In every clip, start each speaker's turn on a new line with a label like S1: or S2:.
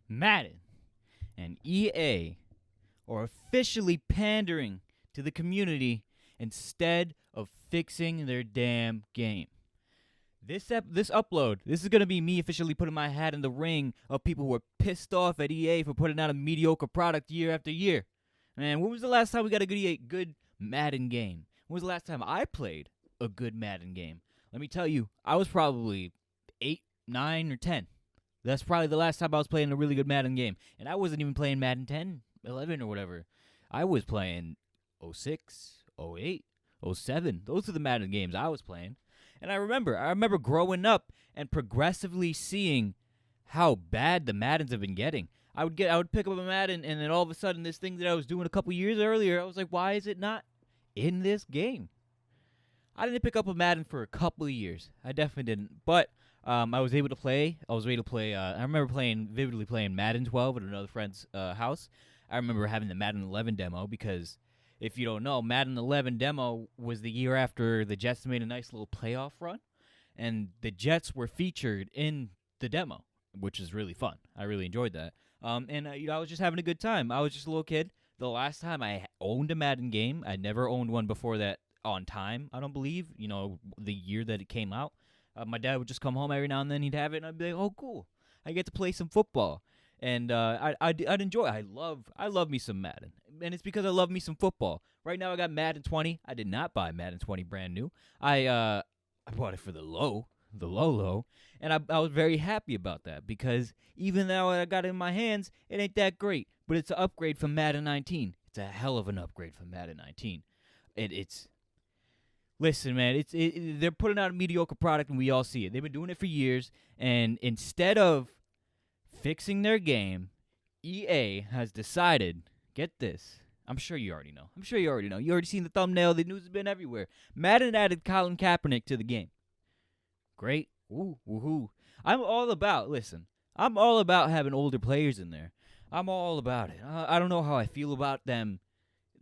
S1: Madden and EA are officially pandering to the community instead of fixing their damn game. This upload, this is going to be me officially putting my hat in the ring of people who are pissed off at EA for putting out a mediocre product year after year. Man, when was the last time we got a good Madden game? When was the last time I played a good Madden game? Let me tell you, I was probably 8, 9, or 10. That's probably the last time I was playing a really good Madden game. And I wasn't even playing Madden 10, 11, or whatever. I was playing 06, 08, 07. Those are the Madden games I was playing. And I remember growing up and progressively seeing how bad the Maddens have been getting. I would pick up a Madden, and then all of a sudden, this thing that I was doing a couple years earlier, I was like, why is it not in this game? I didn't pick up a Madden for a couple of years. I definitely didn't. But I was able to play. I remember vividly playing Madden 12 at another friend's house. I remember having the Madden 11 demo because, if you don't know, Madden 11 demo was the year after the Jets made a nice little playoff run, and the Jets were featured in the demo, which is really fun. I really enjoyed that. I was just having a good time. I was just a little kid. The last time I owned a Madden game, I never owned one before that on time, I don't believe, the year that it came out. My dad would just come home every now and then. He'd have it, and I'd be like, oh, cool. I get to play some football. And I'd enjoy it. I love me some Madden. And it's because I love me some football. Right now I got Madden 20. I did not buy Madden 20 brand new. I bought it for the low. And I was very happy about that because even though I got it in my hands, it ain't that great. But it's an upgrade from Madden 19. It's a hell of an upgrade from Madden 19. Listen, man, they're putting out a mediocre product, and we all see it. They've been doing it for years, and instead of fixing their game, EA has decided, get this, I'm sure you already know. You already seen the thumbnail. The news has been everywhere. Madden added Colin Kaepernick to the game. Great. Ooh, woohoo. I'm all about having older players in there. I'm all about it. I don't know how I feel about them.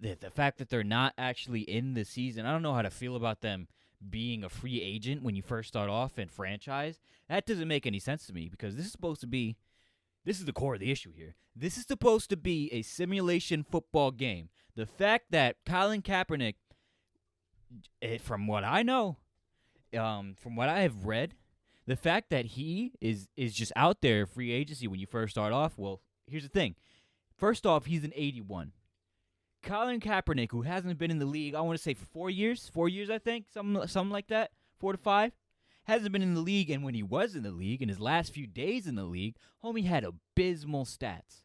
S1: The fact that they're not actually in the season, I don't know how to feel about them being a free agent when you first start off in franchise. That doesn't make any sense to me because this is the core of the issue here. This is supposed to be a simulation football game. The fact that Colin Kaepernick, from what I know, from what I have read, the fact that he is just out there free agency when you first start off, well, here's the thing. First off, he's an 81. Colin Kaepernick, who hasn't been in the league, I want to say for 4 years, I think, something like that, 4 to 5, hasn't been in the league, and when he was in the league, in his last few days in the league, homie had abysmal stats.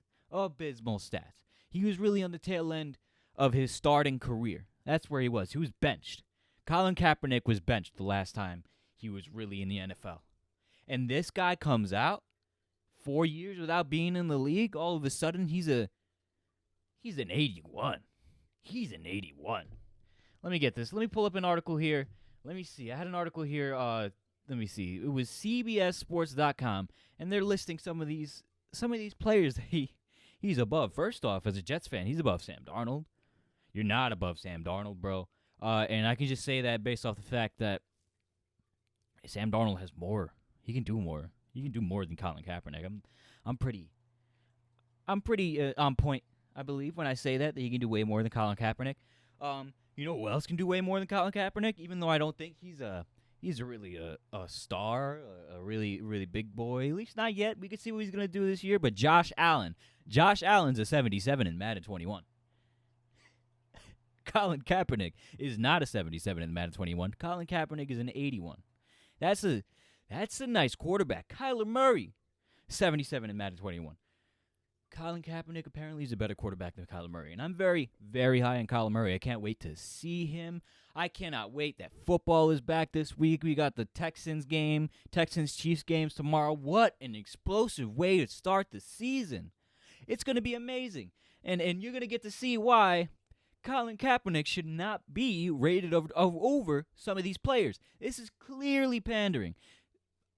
S1: He was really on the tail end of his starting career. That's where he was. He was benched. Colin Kaepernick was benched the last time he was really in the NFL. And this guy comes out 4 years without being in the league. All of a sudden, he's an 81. He's an 81. Let me get this. Let me pull up an article here. Let me see. I had an article here. Let me see. It was CBSSports.com, and they're listing some of these players that he's above. First off, as a Jets fan, he's above Sam Darnold. You're not above Sam Darnold, bro. And I can just say that based off the fact that Sam Darnold has more. He can do more. He can do more than Colin Kaepernick. I'm pretty on point, I believe, when I say that he can do way more than Colin Kaepernick. You know who else can do way more than Colin Kaepernick? Even though I don't think he's really a star, a really, really big boy. At least not yet. We can see what he's going to do this year. But Josh Allen. Josh Allen's a 77 in Madden 21. Colin Kaepernick is not a 77 in Madden 21. Colin Kaepernick is an 81. That's a nice quarterback. Kyler Murray, 77 in Madden 21. Colin Kaepernick apparently is a better quarterback than Kyler Murray. And I'm very, very high on Kyler Murray. I can't wait to see him. I cannot wait that football is back this week. We got the Texans-Chiefs games tomorrow. What an explosive way to start the season. It's going to be amazing. And you're going to get to see why Colin Kaepernick should not be rated over some of these players. This is clearly pandering.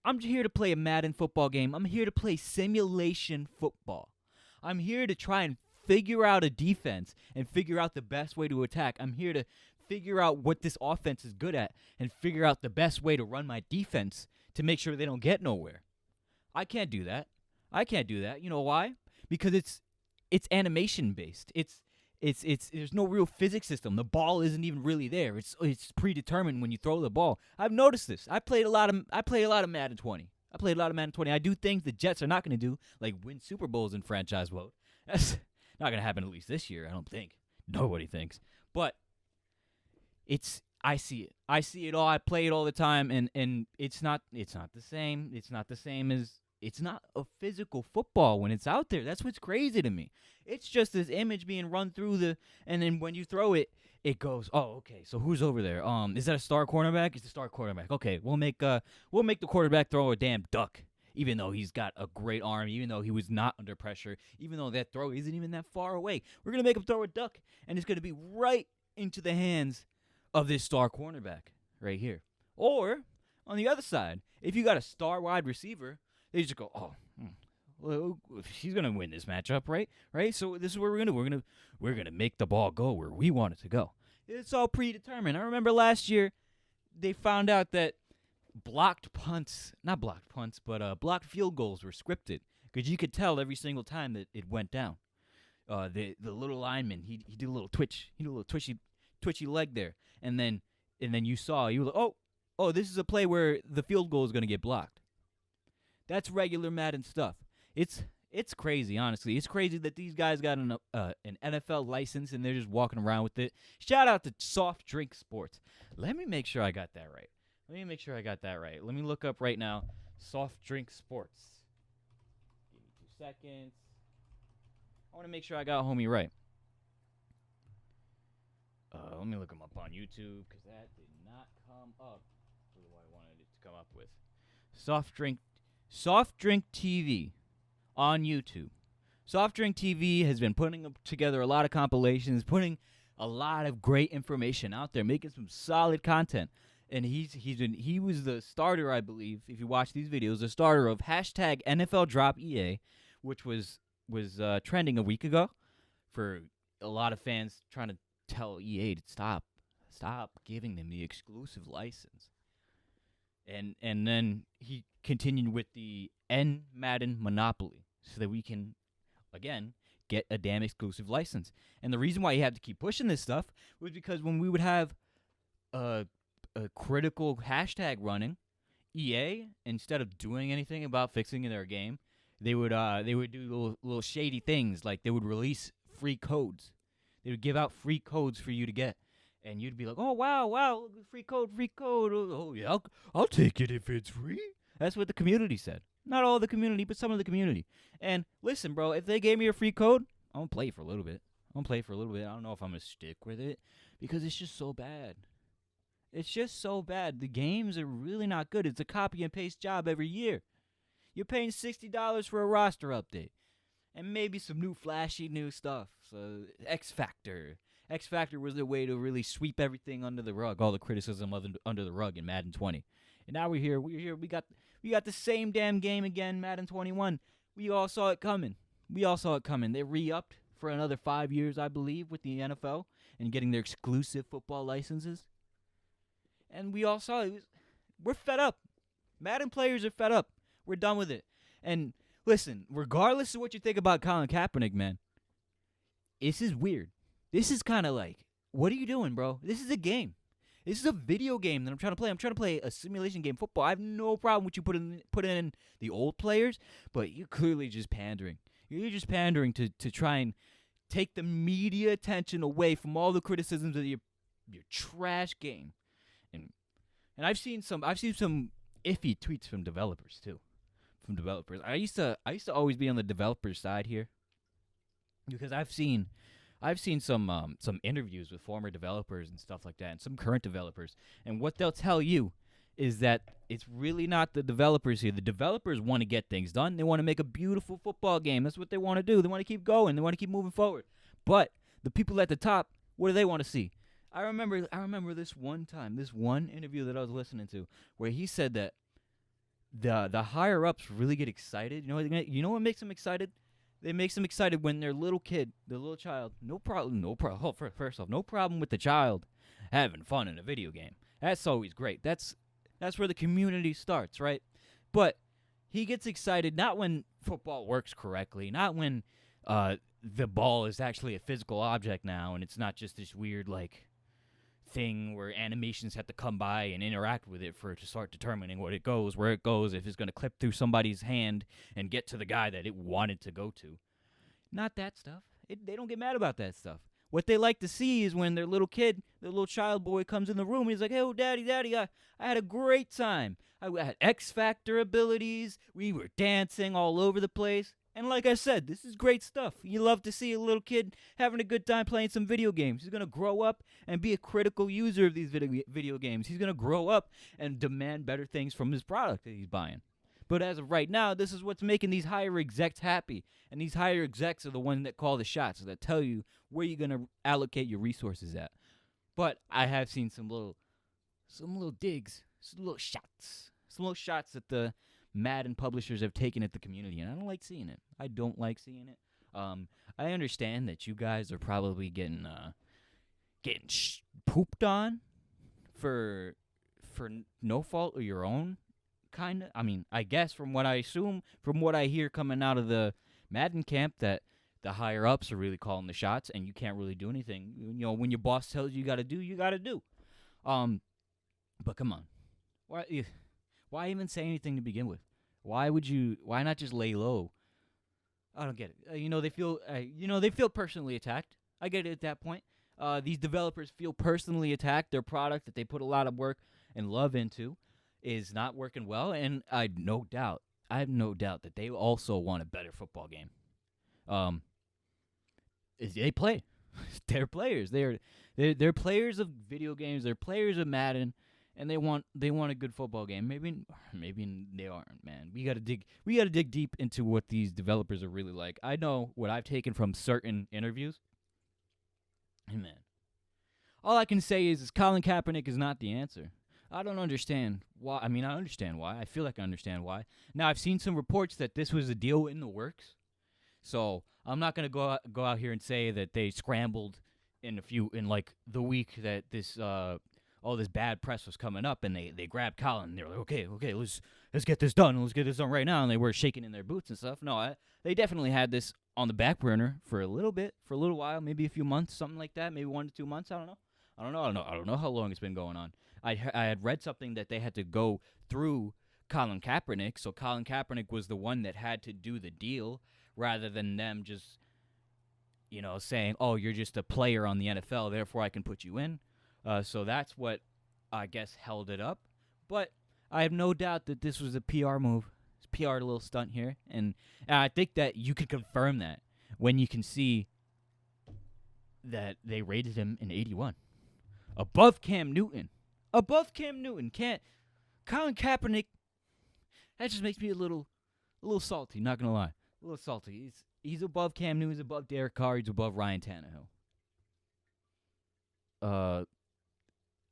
S1: I'm here to play a Madden football game. I'm here to play simulation football. I'm here to try and figure out a defense and figure out the best way to attack. I'm here to figure out what this offense is good at and figure out the best way to run my defense to make sure they don't get nowhere. I can't do that. I can't do that. You know why? Because it's animation based. It's there's no real physics system. The ball isn't even really there. It's predetermined when you throw the ball. I've noticed this. I played a lot of Madden 20. I do things the Jets are not going to do, like win Super Bowls in franchise mode. That's not going to happen at least this year, I don't think. Nobody thinks. But I see it. I see it all. I play it all the time, and it's not the same. It's not the same as it's not a physical football when it's out there. That's what's crazy to me. It's just this image being run through and then when you throw it, it goes, oh, okay, so who's over there? Is that a star cornerback? It's a star cornerback. Okay, we'll make the quarterback throw a damn duck, even though he's got a great arm, even though he was not under pressure, even though that throw isn't even that far away. We're gonna make him throw a duck, and it's gonna be right into the hands of this star cornerback right here. Or on the other side, if you got a star wide receiver, they just go, oh, well, he's gonna win this matchup, right? Right. So this is what we're gonna do. We're gonna make the ball go where we want it to go. It's all predetermined. I remember last year they found out that blocked field goals were scripted because you could tell every single time that it went down. The little lineman, he did a little twitch, twitchy leg there, and then you were like, oh, this is a play where the field goal is gonna get blocked. That's regular Madden stuff. It's crazy, honestly. It's crazy that these guys got an NFL license and they're just walking around with it. Shout out to Soft Drink Sports. Let me make sure I got that right. Let me look up right now. Soft Drink Sports. Give me 2 seconds. I want to make sure I got homie right. Let me look him up on YouTube because that did not come up with what I wanted it to come up with. Soft Drink TV on YouTube. Soft Drink TV has been putting together a lot of compilations, putting a lot of great information out there, making some solid content. And he was the starter, I believe, if you watch these videos, the starter of hashtag NFL Drop EA, which was trending a week ago for a lot of fans trying to tell EA to stop giving them the exclusive license. And then he continued with the N Madden Monopoly so that we can, again, get a damn exclusive license. And the reason why he had to keep pushing this stuff was because when we would have a critical hashtag running, EA, instead of doing anything about fixing their game, they would do little shady things, like they would release free codes. They would give out free codes for you to get. And you'd be like, oh, wow, free code. Oh, yeah, I'll take it if it's free. That's what the community said. Not all the community, but some of the community. And listen, bro, if they gave me a free code, I'm going to play for a little bit. I don't know if I'm going to stick with it because it's just so bad. The games are really not good. It's a copy and paste job every year. You're paying $60 for a roster update and maybe some new flashy new stuff. So X Factor was the way to really sweep everything under the rug, all the criticism under the rug in Madden 20. And now we're here. We got the same damn game again, Madden 21. We all saw it coming. They re-upped for another 5 years, I believe, with the NFL and getting their exclusive football licenses. And we all saw it. We're fed up. Madden players are fed up. We're done with it. And listen, regardless of what you think about Colin Kaepernick, man, this is weird. This is kind of like, what are you doing, bro? This is a game. This is a video game that I'm trying to play. I'm trying to play a simulation game, football. I have no problem with you putting in the old players, but you're clearly just pandering. You're just pandering to try and take the media attention away from all the criticisms of your trash game. And I've seen some iffy tweets from developers too. I used to always be on the developers side here because I've seen some interviews with former developers and stuff like that, and some current developers, and what they'll tell you is that it's really not the developers here. The developers want to get things done. They want to make a beautiful football game. That's what they want to do. They want to keep going. They want to keep moving forward. But the people at the top, what do they want to see? I remember this one interview that I was listening to where he said that the higher ups really get excited. You know what makes them excited? They makes them excited when their little kid, their little child, no problem. First off, no problem with the child having fun in a video game. That's always great. That's where the community starts, right? But He gets excited not when football works correctly, not when the ball is actually a physical object now, and it's not just this weird like thing where animations have to come by and interact with it for it to start determining what it goes, where it goes, if it's going to clip through somebody's hand and get to the guy that it wanted to go to. Not that stuff. They don't get mad about that stuff. What they like to see is when their little kid, their little child boy comes in the room, he's like, hey, oh, daddy, I had a great time. I had X Factor abilities. We were dancing all over the place. And like I said, this is great stuff. You love to see a little kid having a good time playing some video games. He's going to grow up and be a critical user of these video games. He's going to grow up and demand better things from his product that he's buying. But as of right now, this is what's making these higher execs happy. And these higher execs are the ones that call the shots, that tell you where you're going to allocate your resources at. But I have seen some little digs, some little shots that the Madden publishers have taken at the community, and I don't like seeing it. I don't like seeing it. I understand that you guys are probably getting pooped on for no fault of your own, kind of. I mean, I guess from what I hear coming out of the Madden camp, that the higher ups are really calling the shots, and you can't really do anything. You know, when your boss tells you got to do, you got to do. But come on, why even say anything to begin with? Why not just lay low? I don't get it. They feel personally attacked. I get it at that point. These developers feel personally attacked. Their product that they put a lot of work and love into is not working well, and I have no doubt that they also want a better football game. They play. They're players. They're players of video games. They're players of Madden, and they want a good football game. Maybe they aren't, man. We gotta dig deep into what these developers are really like. I know what I've taken from certain interviews. And man, all I can say is Colin Kaepernick is not the answer. I don't understand why. I mean, I understand why. I feel like I understand why. Now, I've seen some reports that this was a deal in the works. So I'm not gonna go out here and say that they scrambled in like the week that this all this bad press was coming up, and they grabbed Colin. And they were like, okay, let's get this done. Let's get this done right now. And they were shaking in their boots and stuff. No, they definitely had this on the back burner for a little while, maybe a few months, something like that, maybe 1 to 2 months. I don't know how long it's been going on. I had read something that they had to go through Colin Kaepernick, so Colin Kaepernick was the one that had to do the deal rather than them just, saying, oh, you're just a player on the NFL, therefore I can put you in. So that's what, I guess, held it up. But I have no doubt that this was a PR move. It's a PR little stunt here. And I think that you can confirm that when you can see that they rated him an 81. Above Cam Newton. Colin Kaepernick, that just makes me a little salty, not going to lie. A little salty. He's above Cam Newton, he's above Derek Carr, he's above Ryan Tannehill.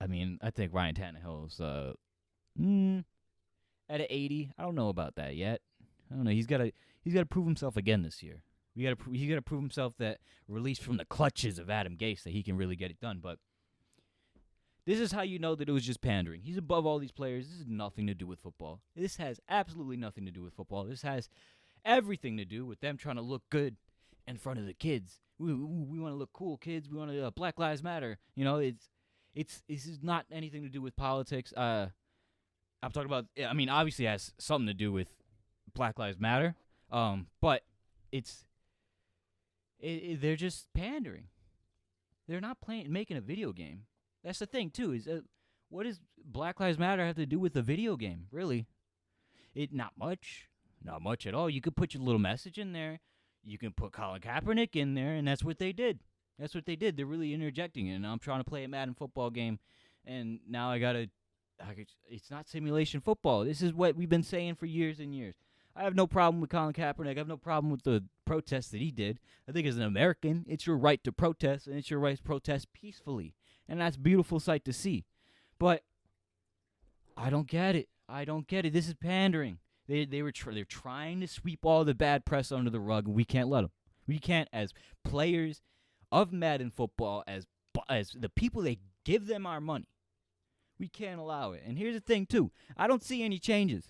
S1: I mean, I think Ryan Tannehill's at an 80. I don't know about that yet. I don't know. He's got to prove himself again this year. He's got to prove himself that released from the clutches of Adam Gase that he can really get it done. But this is how you know that it was just pandering. He's above all these players. This has nothing to do with football. This has absolutely nothing to do with football. This has everything to do with them trying to look good in front of the kids. We want to look cool, kids. We want to Black Lives Matter. This is not anything to do with politics. I'm talking about. I mean, obviously, it has something to do with Black Lives Matter. But they're just pandering. They're not making a video game. That's the thing too. Is what does Black Lives Matter have to do with the video game? Really, not much at all. You could put your little message in there. You can put Colin Kaepernick in there, and that's what they did. They're really interjecting it. And I'm trying to play a Madden football game, and now it's not simulation football. This is what we've been saying for years and years. I have no problem with Colin Kaepernick. I have no problem with the protests that he did. I think as an American, it's your right to protest, and it's your right to protest peacefully. And that's a beautiful sight to see. But I don't get it. This is pandering. They're trying to sweep all the bad press under the rug, and we can't let them. We can't, as players of Madden football, as the people that give them our money. We can't allow it. And here's the thing, too. I don't see any changes.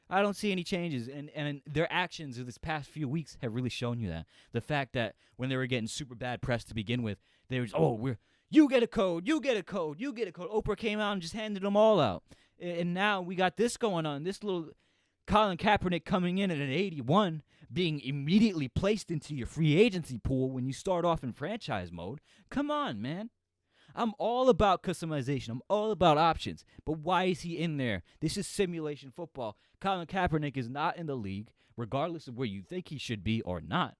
S1: I don't see any changes, and their actions of this past few weeks have really shown you that. The fact that when they were getting super bad press to begin with, they were you get a code, you get a code, you get a code. Oprah came out and just handed them all out, and now we got this going on. This little Colin Kaepernick coming in at an 81, being immediately placed into your free agency pool when you start off in franchise mode. Come on, man. I'm all about customization. I'm all about options. But why is he in there? This is simulation football. Colin Kaepernick is not in the league, regardless of where you think he should be or not.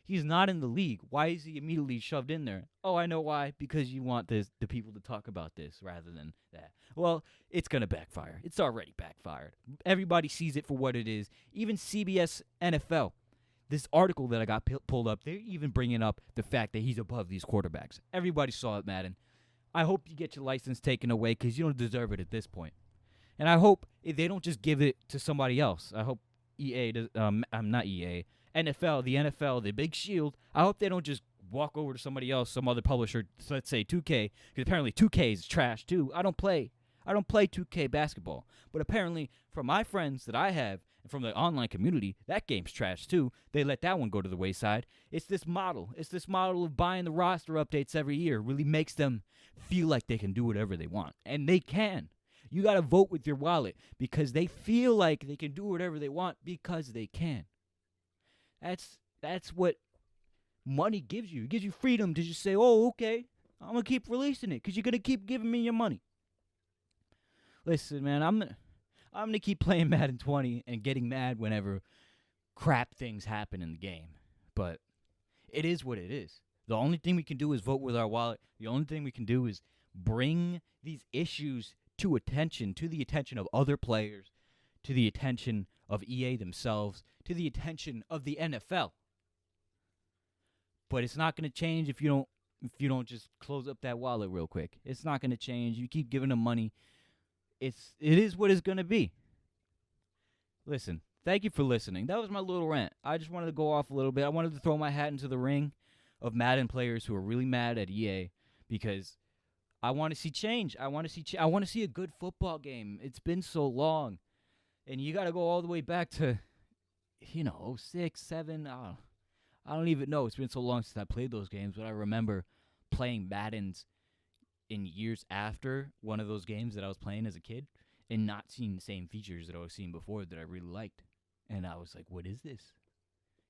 S1: He's not in the league. Why is he immediately shoved in there? Oh, I know why. Because you want the people to talk about this rather than that. Well, it's going to backfire. It's already backfired. Everybody sees it for what it is. Even CBS NFL. This article that I got pulled up, they're even bringing up the fact that he's above these quarterbacks. Everybody saw it, Madden. I hope you get your license taken away because you don't deserve it at this point. And I hope they don't just give it to somebody else. I hope EA does. Not EA. NFL, the NFL, the big shield. I hope they don't just walk over to somebody else, some other publisher. Let's say 2K, because apparently 2K is trash too. I don't play 2K basketball, but apparently from my friends that I have and from the online community, that game's trash too. They let that one go to the wayside. It's this model of buying the roster updates every year. Really makes them feel like they can do whatever they want, and they can. You got to vote with your wallet because they feel like they can do whatever they want because they can. That's what money gives you. It gives you freedom to just say, oh, okay, I'm going to keep releasing it because you're going to keep giving me your money. Listen, man, I'm going to keep playing Madden 20 and getting mad whenever crap things happen in the game. But it is what it is. The only thing we can do is vote with our wallet. The only thing we can do is bring these issues to the attention of other players, to the attention of EA themselves, to the attention of the NFL. But it's not going to change if you don't just close up that wallet real quick. It's not going to change. You keep giving them money. It is what it's going to be. Listen, thank you for listening. That was my little rant. I just wanted to go off a little bit. I wanted to throw my hat into the ring of Madden players who are really mad at EA because I want to see change. I want to see a good football game. It's been so long. And you got to go all the way back to 06, 07. I don't even know. It's been so long since I played those games, but I remember playing Maddens in years after one of those games that I was playing as a kid and not seeing the same features that I was seeing before that I really liked. And I was like, what is this?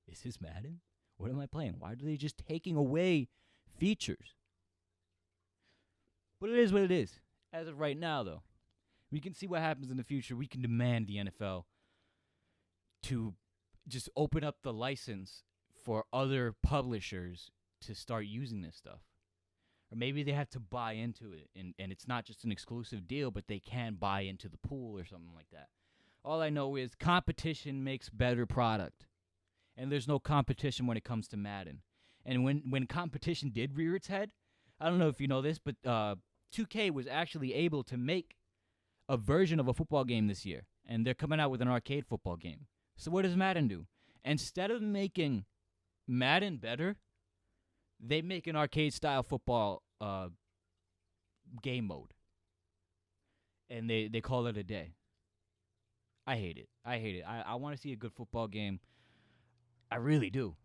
S1: Is this Madden? What am I playing? Why are they just taking away features? But it is what it is. As of right now, though, we can see what happens in the future. We can demand the NFL to just open up the license for other publishers to start using this stuff. Or maybe they have to buy into it, and it's not just an exclusive deal, but they can buy into the pool or something like that. All I know is competition makes better product. And there's no competition when it comes to Madden. And when competition did rear its head, I don't know if you know this, but 2K was actually able to make a version of a football game this year. And they're coming out with an arcade football game. So what does Madden do? Instead of making Madden better, they make an arcade-style football game mode. And they call it a day. I hate it. I want to see a good football game. I really do.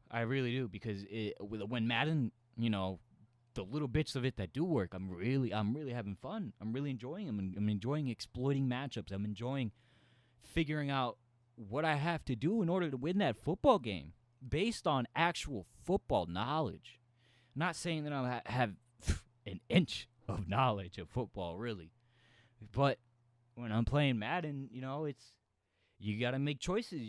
S1: Because when Madden, the little bits of it that do work, I'm really having fun. I'm really enjoying them. I'm enjoying exploiting matchups. I'm enjoying figuring out what I have to do in order to win that football game based on actual football knowledge. I'm not saying that I have an inch of knowledge of football, really. But when I'm playing Madden, it's you got to make choices.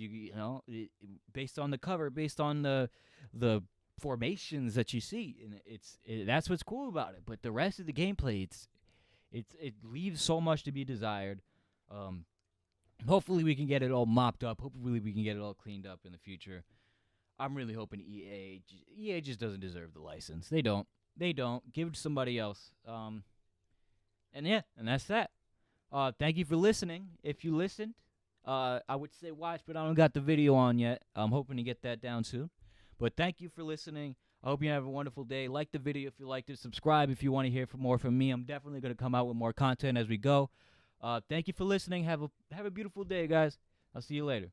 S1: Based on the cover, based on the formations that you see, and that's what's cool about it. But the rest of the gameplay, it leaves so much to be desired. Hopefully we can get it all mopped up. Hopefully we can get it all cleaned up in the future. I'm really hoping EA just doesn't deserve the license. They don't. Give it to somebody else. And that's that. Thank you for listening. If you listened, I would say watch, but I don't got the video on yet. I'm hoping to get that down soon. But thank you for listening. I hope you have a wonderful day. Like the video if you liked it. Subscribe if you want to hear more from me. I'm definitely going to come out with more content as we go. Thank you for listening. Have a beautiful day, guys. I'll see you later.